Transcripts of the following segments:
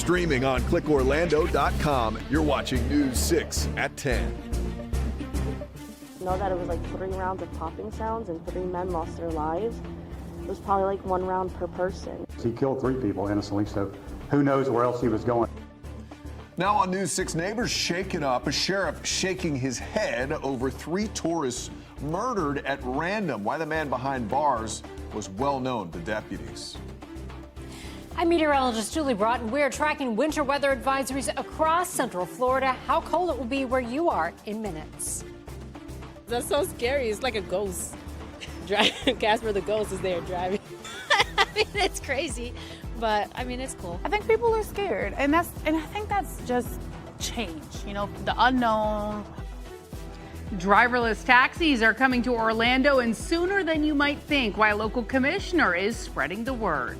Streaming on clickorlando.com, you're watching News 6 at 10. Know that it was like 3 rounds of popping sounds and 3 men lost their lives. It was probably like 1 round per person. He killed 3 people innocently, so who knows where else he was going. Now on News 6, neighbors shaken up. A sheriff shaking his head over 3 tourists murdered at random. Why the man behind bars was well known to deputies. I'm meteorologist Julie Broughton. We're tracking winter weather advisories across Central Florida. How cold it will be where you are in minutes. That's so scary. It's like a ghost. Casper the ghost is there driving. I mean, it's crazy, but I mean, it's cool. I think people are scared, and I think that's just change, you know, the unknown. Driverless taxis are coming to Orlando, and sooner than you might think. Why a local commissioner is spreading the word.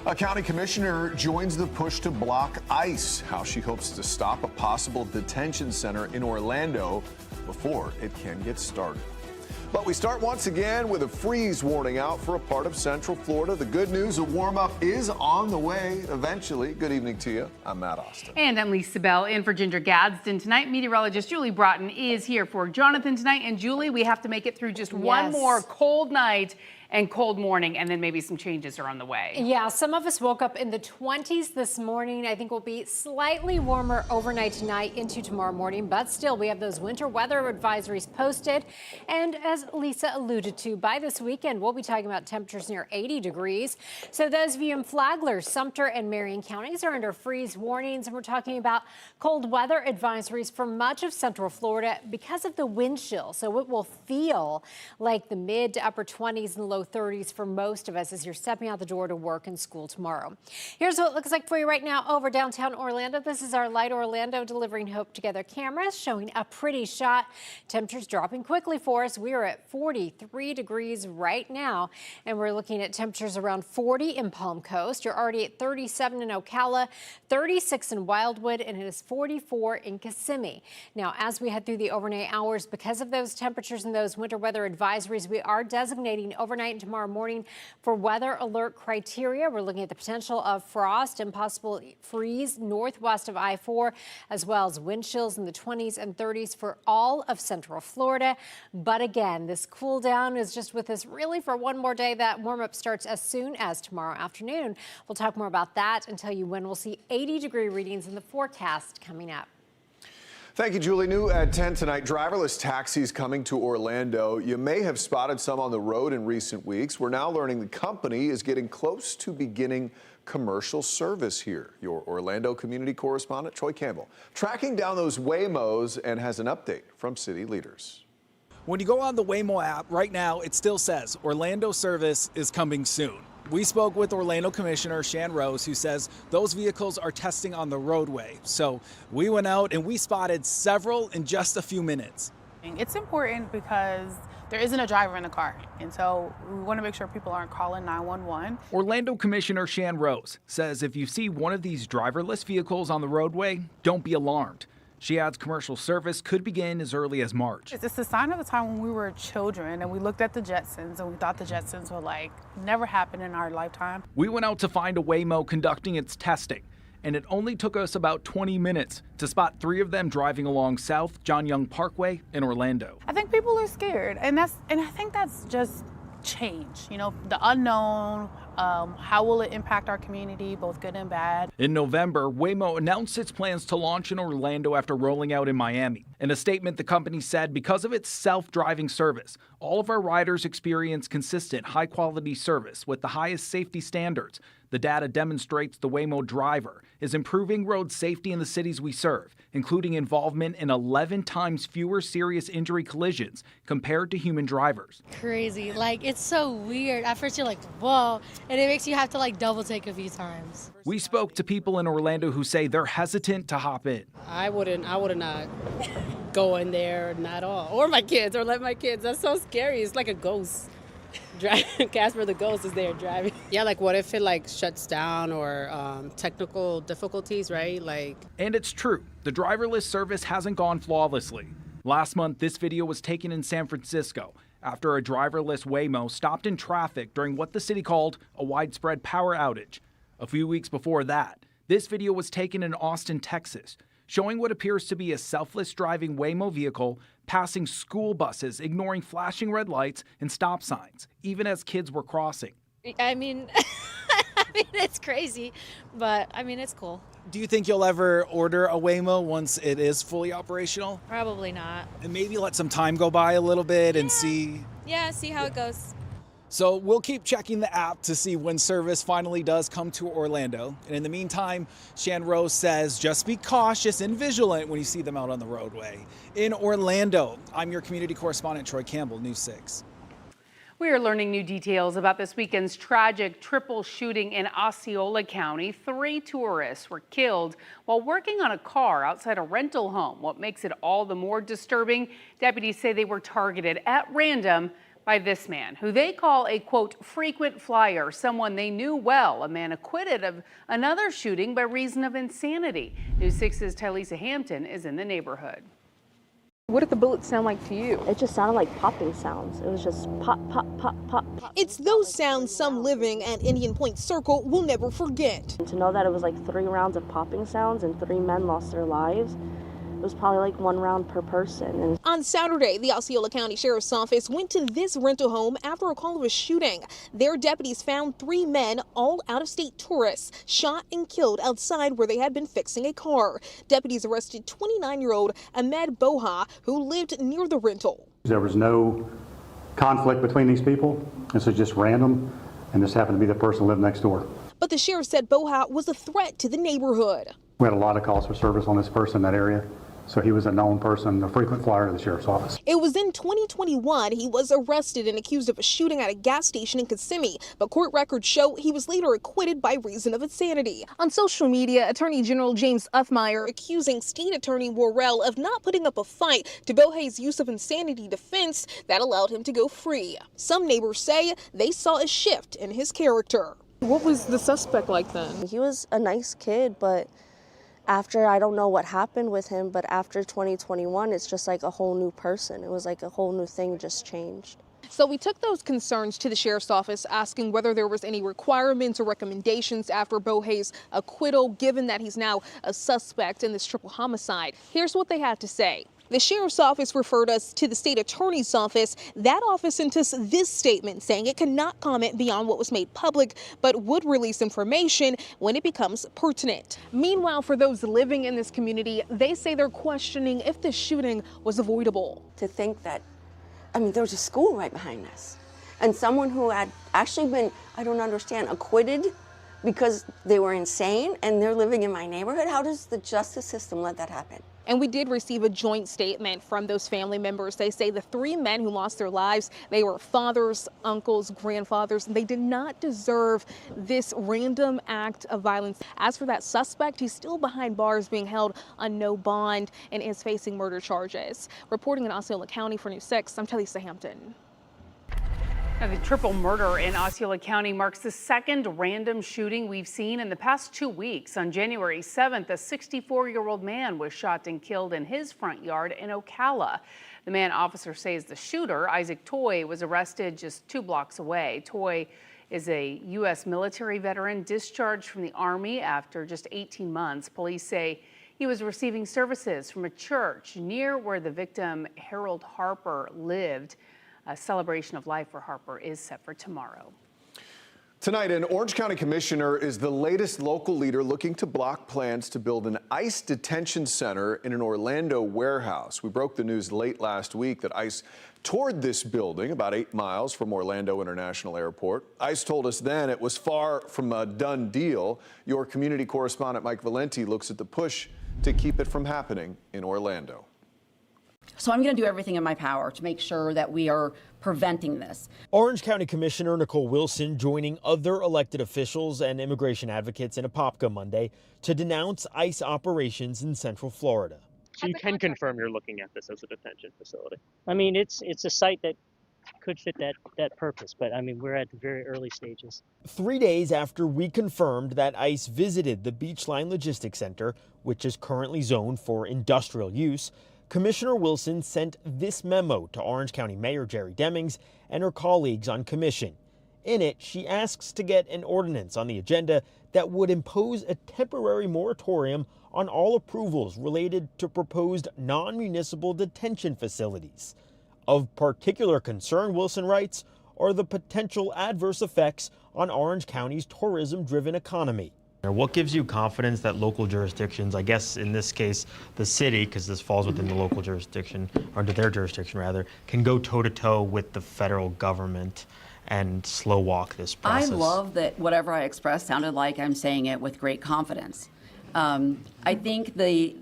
A county commissioner joins the push to block ICE. How she hopes to stop a possible detention center in Orlando before it can get started. But we start once again with a freeze warning out for a part of Central Florida. The good news, a warm-up is on the way eventually. Good evening to you. I'm Matt Austin. And I'm Lisa Bell in for Ginger Gadsden tonight. Meteorologist Julie Broughton is here for Jonathan tonight. And Julie, we have to make it through just one more cold night and cold morning, and then maybe some changes are on the way. Yeah, some of us woke up in the 20s this morning. I think we'll be slightly warmer overnight tonight into tomorrow morning, but still we have those winter weather advisories posted. And as Lisa alluded to, by this weekend, we'll be talking about temperatures near 80 degrees. So those of you in Flagler, Sumter, and Marion counties are under freeze warnings, and we're talking about cold weather advisories for much of Central Florida because of the wind chill. So it will feel like the mid to upper 20s and low 30s for most of us as you're stepping out the door to work and school tomorrow. Here's what it looks like for you right now over downtown Orlando. This is our Light Orlando Delivering Hope Together cameras showing a pretty shot. Temperatures dropping quickly for us. We are at 43 degrees right now, and we're looking at temperatures around 40 in Palm Coast. You're already at 37 in Ocala, 36 in Wildwood, and it is 44 in Kissimmee. Now, as we head through the overnight hours, because of those temperatures and those winter weather advisories, we are designating overnight and tomorrow morning for weather alert criteria. We're looking at the potential of frost and possible freeze northwest of I-4, as well as wind chills in the 20s and 30s for all of Central Florida. But again, this cool down is just with us really for one more day. That warm up starts as soon as tomorrow afternoon. We'll talk more about that and tell you when we'll see 80-degree readings in the forecast coming up. Thank you, Julie. New at 10 tonight, driverless taxis coming to Orlando. You may have spotted some on the road in recent weeks. We're now learning the company is getting close to beginning commercial service here. Your Orlando community correspondent, Troy Campbell, tracking down those Waymos and has an update from city leaders. When you go on the Waymo app right now, it still says Orlando service is coming soon. We spoke with Orlando Commissioner Shan Rose, who says those vehicles are testing on the roadway. So we went out and we spotted several in just a few minutes. It's important because there isn't a driver in the car, and so we want to make sure people aren't calling 911. Orlando Commissioner Shan Rose says if you see one of these driverless vehicles on the roadway, don't be alarmed. She adds commercial service could begin as early as March. It's a sign of the time when we were children and we looked at the Jetsons and we thought the Jetsons would like never happen in our lifetime. We went out to find a Waymo conducting its testing, and it only took us about 20 minutes to spot 3 of them driving along South John Young Parkway in Orlando. I think people are scared, and I think that's just change, you know, the unknown. How will it impact our community, both good and bad? In November, Waymo announced its plans to launch in Orlando after rolling out in Miami. In a statement, the company said because of its self-driving service, all of our riders experience consistent, high-quality service with the highest safety standards. The data demonstrates the Waymo driver is improving road safety in the cities we serve, including involvement in 11 times fewer serious injury collisions compared to human drivers. Crazy. Like, it's so weird. At first you're like, whoa, and it makes you have to like double take a few times. We spoke to people in Orlando who say they're hesitant to hop in. I would not go in there, not at all. Or my kids, or let my kids. That's so scary. It's like a ghost. Casper the ghost is there driving. Yeah, like what if it like shuts down or technical difficulties, right? Like. And it's true. The driverless service hasn't gone flawlessly. Last month, this video was taken in San Francisco after a driverless Waymo stopped in traffic during what the city called a widespread power outage. A few weeks before that, This video was taken in Austin, Texas, showing what appears to be a selfless driving Waymo vehicle passing school buses, ignoring flashing red lights and stop signs, even as kids were crossing. I mean, it's crazy, but I mean, it's cool. Do you think you'll ever order a Waymo once it is fully operational? Probably not. And maybe let some time go by a little bit and see? Yeah, see how it goes. So we'll keep checking the app to see when service finally does come to Orlando. And in the meantime, Shan Rose says just be cautious and vigilant when you see them out on the roadway. In Orlando, I'm your community correspondent, Troy Campbell, News 6. We are learning new details about this weekend's tragic triple shooting in Osceola County. 3 tourists were killed while working on a car outside a rental home. What makes it all the more disturbing, deputies say they were targeted at random by this man, who they call a, quote, frequent flyer, someone they knew well, a man acquitted of another shooting by reason of insanity. News 6's Tylisa Hampton is in the neighborhood. What did the bullets sound like to you? It just sounded like popping sounds. It was just pop, pop, pop, pop, pop. It's those sounds some living at Indian Point Circle will never forget. And to know that it was like 3 rounds of popping sounds and 3 men lost their lives, it was probably like 1 round per person. And on Saturday, the Osceola County Sheriff's Office went to this rental home after a call of a shooting. Their deputies found 3 men, all out-of-state tourists, shot and killed outside where they had been fixing a car. Deputies arrested 29-year-old Ahmed Boha, who lived near the rental. There was no conflict between these people. This was just random, and this happened to be the person who lived next door. But the sheriff said Boha was a threat to the neighborhood. We had a lot of calls for service on this person in that area. So he was a known person, a frequent flyer to the sheriff's office. It was in 2021 he was arrested and accused of a shooting at a gas station in Kissimmee, but court records show he was later acquitted by reason of insanity. On social media, Attorney General James Uthmeyer accusing State Attorney Worrell of not putting up a fight to Boha's use of insanity defense that allowed him to go free. Some neighbors say they saw a shift in his character. What was the suspect like then? he was a nice kid, but after, I don't know what happened with him, but after 2021, it's just like a whole new person. It was like a whole new thing just changed. So we took those concerns to the sheriff's office, asking whether there was any requirements or recommendations after Boha's acquittal, given that he's now a suspect in this triple homicide. Here's what they had to say. The sheriff's office referred us to the state attorney's office. That office sent us this statement saying it cannot comment beyond what was made public, but would release information when it becomes pertinent. Meanwhile, for those living in this community, they say they're questioning if the shooting was avoidable. To think that, I mean, there was a school right behind us. And someone who had actually been, I don't understand, acquitted because they were insane and they're living in my neighborhood. How does the justice system let that happen? And we did receive a joint statement from those family members. They say the 3 men who lost their lives, they were fathers, uncles, grandfathers, and they did not deserve this random act of violence. As for that suspect, he's still behind bars being held on no bond and is facing murder charges. Reporting in Osceola County for News 6, I'm Tylisa Hampton. Now, the triple murder in Osceola County marks the 2nd random shooting we've seen in the past 2 weeks. On January 7th, a 64-year-old man was shot and killed in his front yard in Ocala. The man officers say is the shooter, Isaac Toy, was arrested just 2 blocks away. Toy is a U.S. military veteran discharged from the Army after just 18 months. Police say he was receiving services from a church near where the victim, Harold Harper, lived. A celebration of life for Harper is set for tomorrow. Tonight, an Orange County commissioner is the latest local leader looking to block plans to build an ICE detention center in an Orlando warehouse. We broke the news late last week that ICE toured this building about 8 miles from Orlando International Airport. ICE told us then it was far from a done deal. Your community correspondent Mike Valenti looks at the push to keep it from happening in Orlando. So I'm going to do everything in my power to make sure that we are preventing this. Orange County Commissioner Nicole Wilson joining other elected officials and immigration advocates in Apopka Monday to denounce ICE operations in Central Florida. So you can confirm you're looking at this as a detention facility? I mean, it's a site that could fit that purpose, but I mean, we're at the very early stages. 3 days after we confirmed that ICE visited the Beachline Logistics Center, which is currently zoned for industrial use, Commissioner Wilson sent this memo to Orange County Mayor Jerry Demings and her colleagues on commission. In it, she asks to get an ordinance on the agenda that would impose a temporary moratorium on all approvals related to proposed non-municipal detention facilities. Of particular concern, Wilson writes, are the potential adverse effects on Orange County's tourism-driven economy. What gives you confidence that local jurisdictions, I guess in this case the city, because this falls within the local jurisdiction, or under their jurisdiction rather, can go toe-to-toe with the federal government and slow walk this process? I love that whatever I expressed sounded like I'm saying it with great confidence. I think the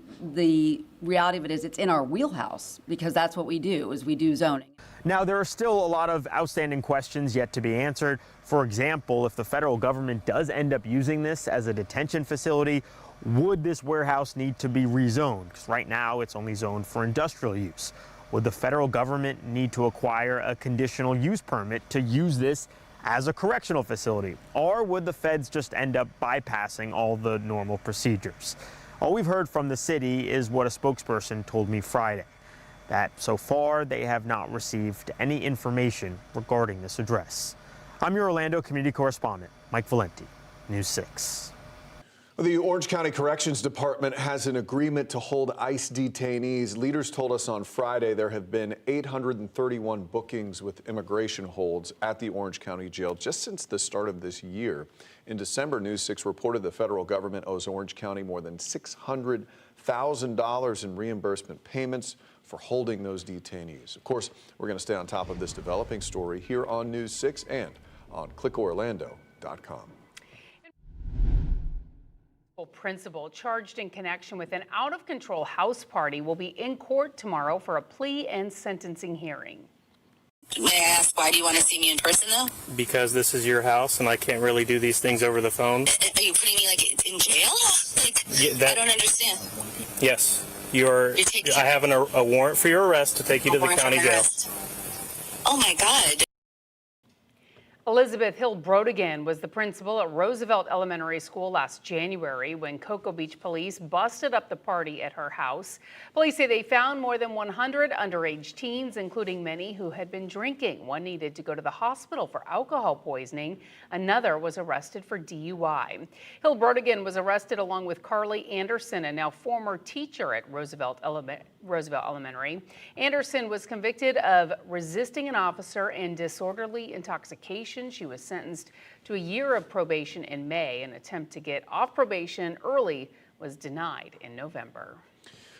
reality of it is it's in our wheelhouse, because that's what we do, is we do zoning. Now, there are still a lot of outstanding questions yet to be answered. For example, if the federal government does end up using this as a detention facility, would this warehouse need to be rezoned? Because right now it's only zoned for industrial use. Would the federal government need to acquire a conditional use permit to use this as a correctional facility? Or would the feds just end up bypassing all the normal procedures? All we've heard from the city is what a spokesperson told me Friday, that so far they have not received any information regarding this address. I'm your Orlando community correspondent, Mike Valenti, News 6. The Orange County Corrections Department has an agreement to hold ICE detainees. Leaders told us on Friday there have been 831 bookings with immigration holds at the Orange County Jail just since the start of this year. In December, News 6 reported the federal government owes Orange County more than $600,000 in reimbursement payments for holding those detainees. Of course, we're going to stay on top of this developing story here on News 6 and on clickorlando.com. Principal charged in connection with an out-of-control house party will be in court tomorrow for a plea and sentencing hearing. May I ask, why do you want to see me in person, though? Because this is your house and I can't really do these things over the phone. Are you putting me, in jail? I don't understand. Yes. I have a warrant for your arrest to take you to the county jail. Oh, my God. Elizabeth Hill Brodigan was the principal at Roosevelt Elementary School last January when Cocoa Beach police busted up the party at her house. Police say they found more than 100 underage teens, including many who had been drinking. One needed to go to the hospital for alcohol poisoning. Another was arrested for DUI. Hill Brodigan was arrested along with Carly Anderson, a now former teacher at Roosevelt Elementary. Anderson was convicted of resisting an officer and disorderly intoxication. She was sentenced to a year of probation in May. An attempt to get off probation early was denied in November.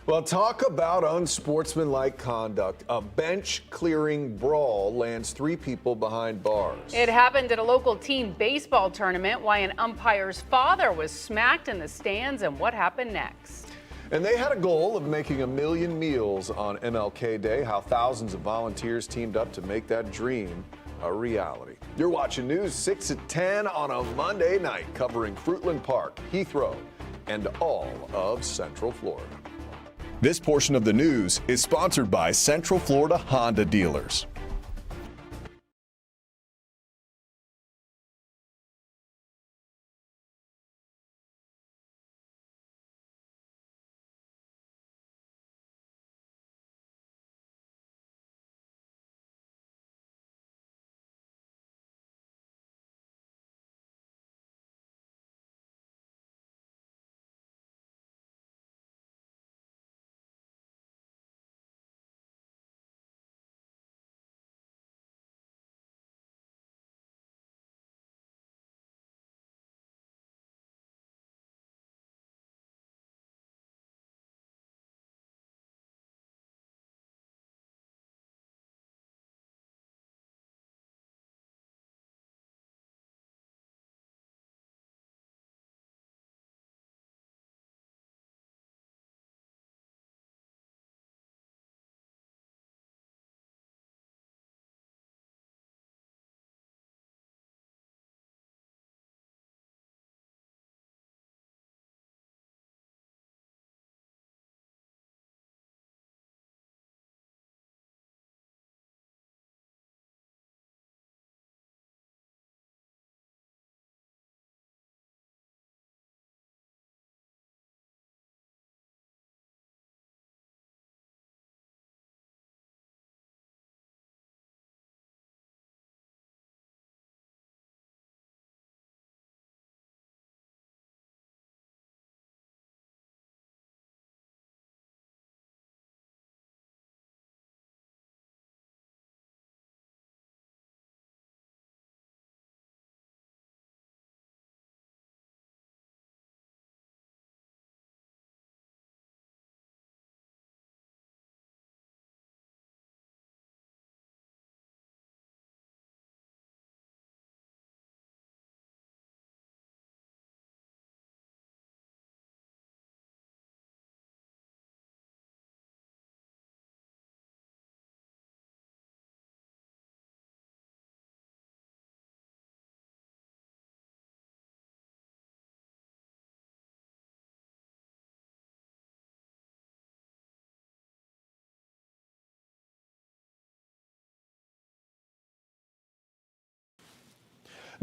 Well, talk about unsportsmanlike conduct. A bench-clearing brawl lands 3 people behind bars. It happened at a local team baseball tournament. Why an umpire's father was smacked in the stands and what happened next. And they had a goal of making 1 million meals on MLK Day. How thousands of volunteers teamed up to make that dream a reality. You're watching News 6 at 10 on a Monday night, covering Fruitland Park, Heathrow, and all of Central Florida. This portion of the news is sponsored by Central Florida Honda Dealers.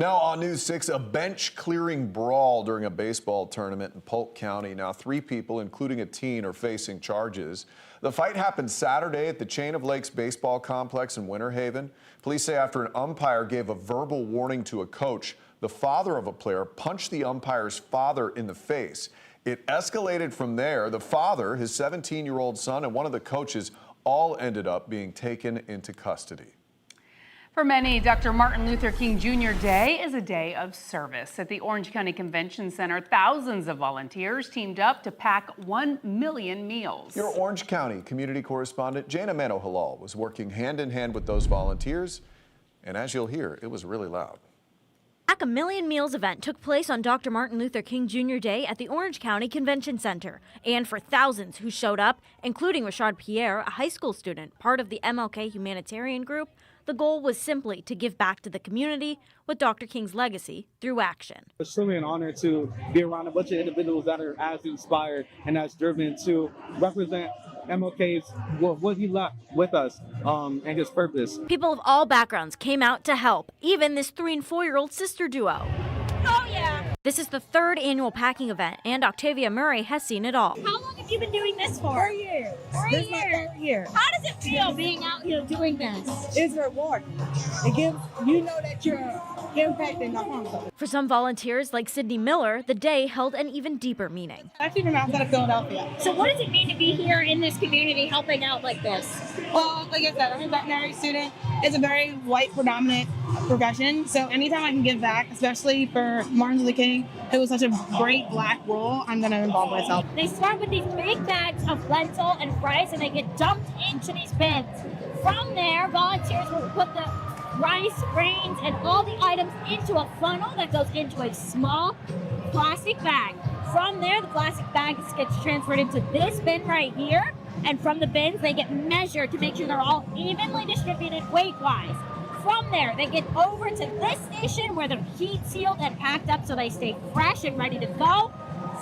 Now on News 6, a bench-clearing brawl during a baseball tournament in Polk County. Now 3 people, including a teen, are facing charges. The fight happened Saturday at the Chain of Lakes Baseball Complex in Winter Haven. Police say after an umpire gave a verbal warning to a coach, the father of a player punched the umpire's father in the face. It escalated from there. The father, his 17-year-old son, and one of the coaches all ended up being taken into custody. For many, Dr. Martin Luther King Jr. Day is a day of service. At the Orange County Convention Center, thousands of volunteers teamed up to pack 1 million meals. Your Orange County community correspondent, Jana Mano-Halal, was working hand in hand with those volunteers, and as you'll hear, it was really loud. Pack a Million Meals event took place on Dr. Martin Luther King Jr. Day at the Orange County Convention Center. And for thousands who showed up, including Rashad Pierre, a high school student, part of the MLK humanitarian group, the goal was simply to give back to the community with Dr. King's legacy through action. It's truly an honor to be around a bunch of individuals that are as inspired and as driven to represent MLK's, what he left with us, and his purpose. People of all backgrounds came out to help, even this 3- and 4-year-old sister duo. Oh yeah! This is the 3rd annual packing event, and Octavia Murray has seen it all. How long have you been doing this for? 4 years. 4 years. My 3rd year. How does it feel being out here doing this? It's rewarding. It gives you know that you're impacting the home. For some volunteers like Sydney Miller, the day held an even deeper meaning. Actually from outside of Philadelphia. So what does it mean to be here in this community helping out like this? Well, like I said, I'm a veterinary student. It's a very white predominant profession. So anytime I can give back, especially for Martin Luther King, who was such a great black role, I'm going to involve myself. They start with these big bags of lentil and rice and they get dumped into these bins. From there, volunteers will put the rice, grains, and all the items into a funnel that goes into a small plastic bag. From there, the plastic bags gets transferred into this bin right here. And from the bins, they get measured to make sure they're all evenly distributed weight-wise. From there, they get over to this station where they're heat sealed and packed up so they stay fresh and ready to go.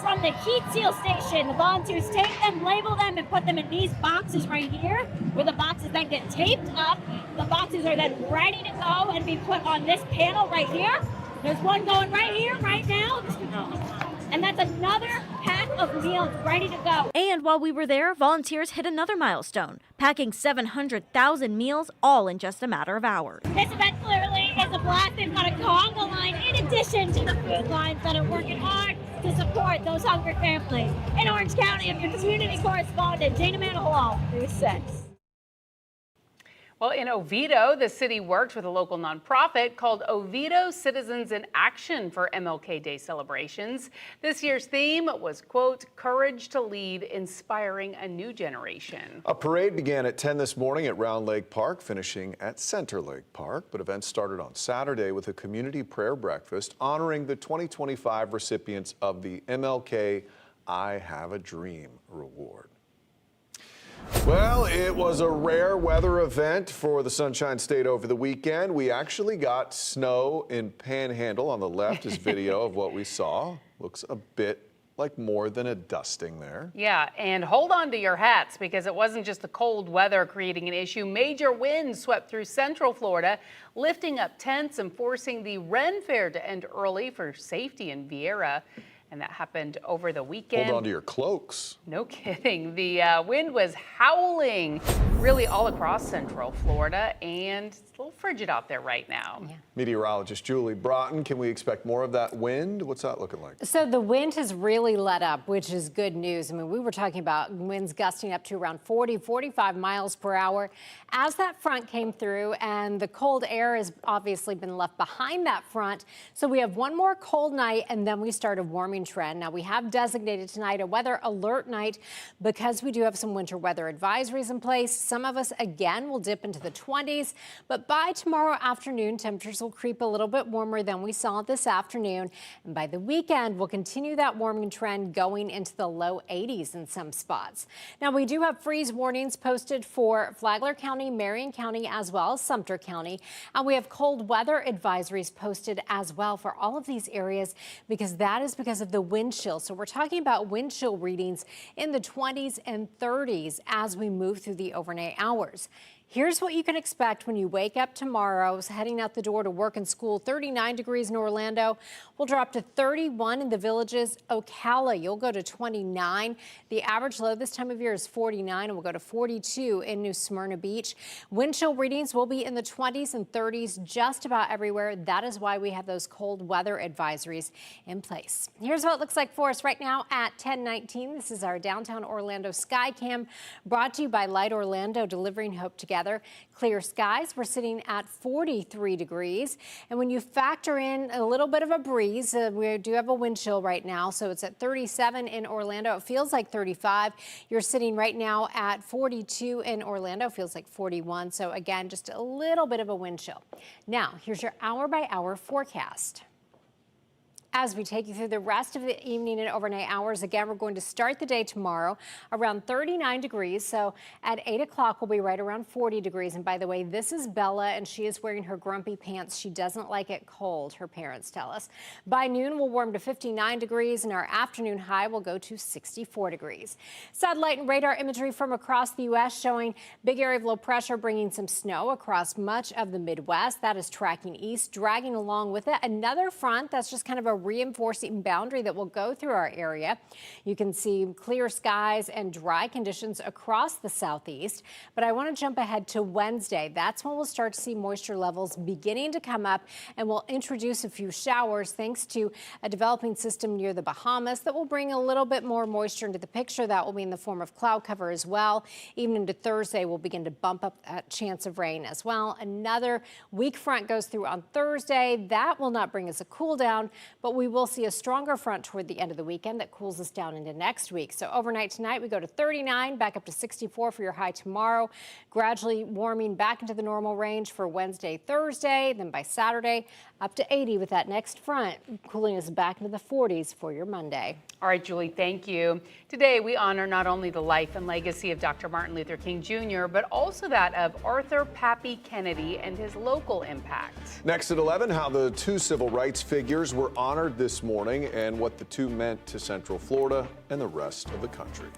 From the heat seal station, the volunteers take them, label them, and put them in these boxes right here, where the boxes then get taped up. The boxes are then ready to go and be put on this panel right here. There's one going right here, right now. And that's another pack of meals ready to go. And while we were there, volunteers hit another milestone, packing 700,000 meals all in just a matter of hours. This event clearly is a blast. They've got a conga line in addition to the food lines that are working hard to support those hungry families. In Orange County, I'm your community correspondent, Jana Mano-Halal, News 6. Well, in Oviedo, the city worked with a local nonprofit called Oviedo Citizens in Action for MLK Day celebrations. This year's theme was, quote, courage to lead, inspiring a new generation. A parade began at 10 this morning at Round Lake Park, finishing at Center Lake Park. But events started on Saturday with a community prayer breakfast honoring the 2025 recipients of the MLK I Have a Dream Reward. Well, it was a rare weather event for the Sunshine State over the weekend. We actually got snow in Panhandle. On the left is video of what we saw. Looks a bit like more than a dusting there. Yeah, and hold on to your hats because it wasn't just the cold weather creating an issue. Major winds swept through central Florida, lifting up tents and forcing the Ren Fair to end early for safety in Viera. And that happened over the weekend. Hold on to your cloaks. No kidding. The wind was howling really all across central Florida, and it's a little frigid out there right now. Yeah. Meteorologist Julie Broughton, can we expect more of that wind? What's that looking like? So the wind has really let up, which is good news. I mean, we were talking about winds gusting up to around 40, 45 miles per hour as that front came through, and the cold air has obviously been left behind that front. So we have one more cold night, and then we start a warming trend. Now, we have designated tonight a weather alert night because we do have some winter weather advisories in place. Some of us, again, will dip into the 20s, but by tomorrow afternoon, temperatures will creep a little bit warmer than we saw this afternoon. And by the weekend, we'll continue that warming trend going into the low 80s in some spots. Now, we do have freeze warnings posted for Flagler County, Marion County, as well as Sumter County. And we have cold weather advisories posted as well for all of these areas because that is because of the wind chill. So we're talking about wind chill readings in the 20s and 30s as we move through the overnight hours. Here's what you can expect when you wake up tomorrow. Heading out the door to work and school, 39 degrees in Orlando. We'll drop to 31 in the Villages. Ocala, you'll go to 29. The average low this time of year is 49, and we'll go to 42 in New Smyrna Beach. Wind chill readings will be in the 20s and 30s just about everywhere. That is why we have those cold weather advisories in place. Here's what it looks like for us right now at 10:19. This is our downtown Orlando sky cam, brought to you by Light Orlando, delivering hope together. Clear skies, we're sitting at 43 degrees. And when you factor in a little bit of a breeze, we do have a wind chill right now, so it's at 37 in Orlando. It feels like 35. You're sitting right now at 42 in Orlando, feels like 41. So again, just a little bit of a wind chill. Now, here's your hour-by-hour forecast. As we take you through the rest of the evening and overnight hours, again, we're going to start the day tomorrow around 39 degrees. So at 8 o'clock, we'll be right around 40 degrees. And by the way, this is Bella, and she is wearing her grumpy pants. She doesn't like it cold, her parents tell us. By noon, we'll warm to 59 degrees, and our afternoon high will go to 64 degrees. Satellite and radar imagery from across the U.S. showing big area of low pressure bringing some snow across much of the Midwest. That is tracking east, dragging along with it another front that's just kind of a reinforcing boundary that will go through our area. You can see clear skies and dry conditions across the southeast. But I want to jump ahead to Wednesday. That's when we'll start to see moisture levels beginning to come up, and we'll introduce a few showers thanks to a developing system near the Bahamas that will bring a little bit more moisture into the picture. That will be in the form of cloud cover as well. Even into Thursday, we'll begin to bump up that chance of rain as well. Another weak front goes through on Thursday. That will not bring us a cool down, but we will see a stronger front toward the end of the weekend that cools us down into next week. So overnight tonight, we go to 39, back up to 64 for your high tomorrow, gradually warming back into the normal range for Wednesday, Thursday. Then by Saturday, up to 80 with that next front, cooling us back into the 40s for your Monday. All right, Julie, thank you. Today, we honor not only the life and legacy of Dr. Martin Luther King Jr., but also that of Arthur Pappy Kennedy and his local impact. Next at 11, how the two civil rights figures were honored this morning and what the two meant to Central Florida and the rest of the country.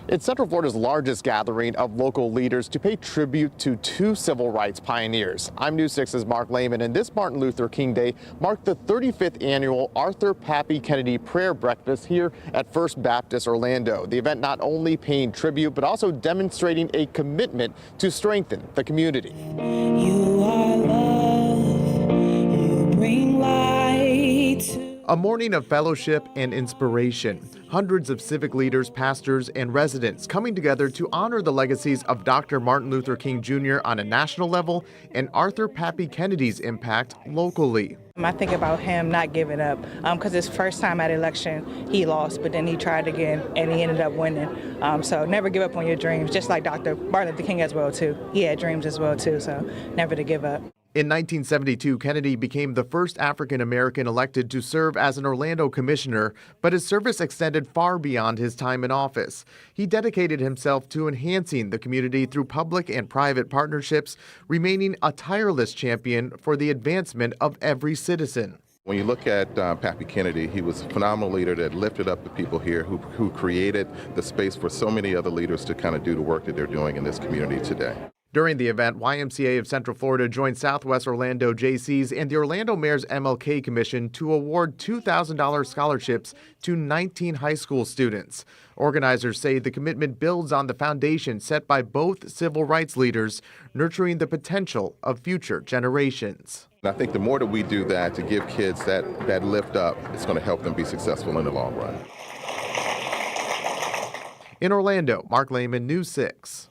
It's Central Florida's largest gathering of local leaders to pay tribute to two civil rights pioneers. I'm News 6's Mark Lehman, and this Martin Luther King Day marked the 35th annual Arthur Pappy Kennedy Prayer Breakfast here at First Baptist Orlando. The event not only paying tribute, but also demonstrating a commitment to strengthen the community. You are love, you bring light to A morning of fellowship and inspiration. Hundreds of civic leaders, pastors, and residents coming together to honor the legacies of Dr. Martin Luther King Jr. on a national level and Arthur Pappy Kennedy's impact locally. I think about him not giving up because his first time at election, he lost, but then he tried again and he ended up winning. So never give up on your dreams, just like Dr. Martin Luther King as well, too. He had dreams as well, too, so never to give up. In 1972, Kennedy became the first African American elected to serve as an Orlando commissioner, but his service extended far beyond his time in office. He dedicated himself to enhancing the community through public and private partnerships, remaining a tireless champion for the advancement of every citizen. When you look at Pappy Kennedy, he was a phenomenal leader that lifted up the people here who created the space for so many other leaders to kind of do the work that they're doing in this community today. During the event, YMCA of Central Florida joined Southwest Orlando Jaycees and the Orlando Mayor's MLK Commission to award $2,000 scholarships to 19 high school students. Organizers say the commitment builds on the foundation set by both civil rights leaders, nurturing the potential of future generations. And I think the more that we do that to give kids that lift up, it's going to help them be successful in the long run. In Orlando, Mark Lehman, News 6.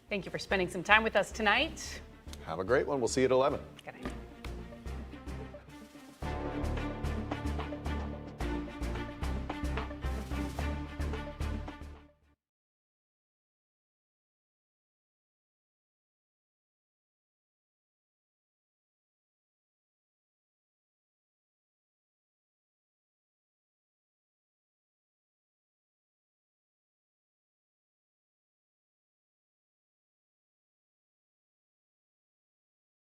Thank you for spending some time with us tonight. Have a great one. We'll see you at 11. Good night.